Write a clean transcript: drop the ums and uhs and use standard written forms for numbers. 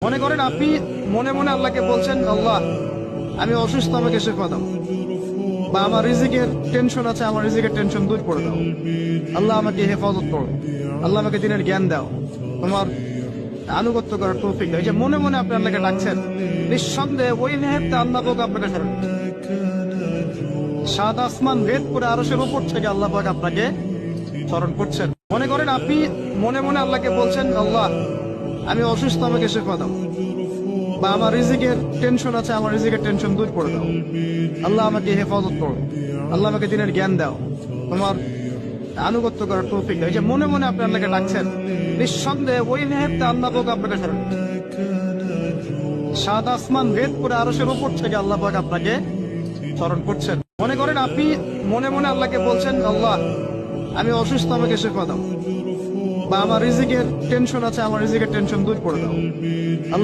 মনে করেন আপনি মনে মনে আল্লাহকে বলছেন, আল্লাহ আমি অসুস্থ, আমাকে শেফা দাও, বা আমার রিজিকের টেনশন আছে, আমার রিজিকের টেনশন দূর করে দাও, আল্লাহ আমাকে হেফাজত করো, আল্লাহ আমাকে দিনের জ্ঞান দাও, তোমার আনুগত্য করার তৌফিক দাও। এই যে মনে মনে আপনি আল্লাহকে ডাকছেন, নিঃসন্দেহে ওই মুহূর্তে আল্লাহ পাক আপনাকে স্মরণ করছেন। সাত আসমান ভেদ করে আরশের উপর থেকে আল্লাহ পাক আপনাকে স্মরণ করছেন। মনে করেন আপনি মনে মনে আল্লাহকে বলছেন, আল্লাহ আমি অসুস্থ, আমাকে শেফা দাও, বা আমার রিজিকের টেনশন আছে, আমার রিজিকের টেনশন দূর করে দাও, আল্লাহ আমাকে হেফাজত করো, আল্লাহ আমাকে দিনের জ্ঞান দাও, তোমার আনুগত্য করার তৌফিক দাও। এই যে মনে মনে আপনি আল্লাহকে ডাকছেন, নিঃসন্দেহে ওই মুহূর্তে আল্লাহ পাক আপনাকে স্মরণ করছেন। সাত আসমান ভেদ করে আরশের উপর থেকে আল্লাহ পাক আপনাকে স্মরণ করছেন। মনে করেন আপনি মনে মনে আল্লাহকে বলছেন, আল্লাহ আমি অসুস্থ, আমাকে শেফা দাও, বা আমার রিজিকের টেনশন আছে, আমার রিজিকের টেনশন দূর করে দাও।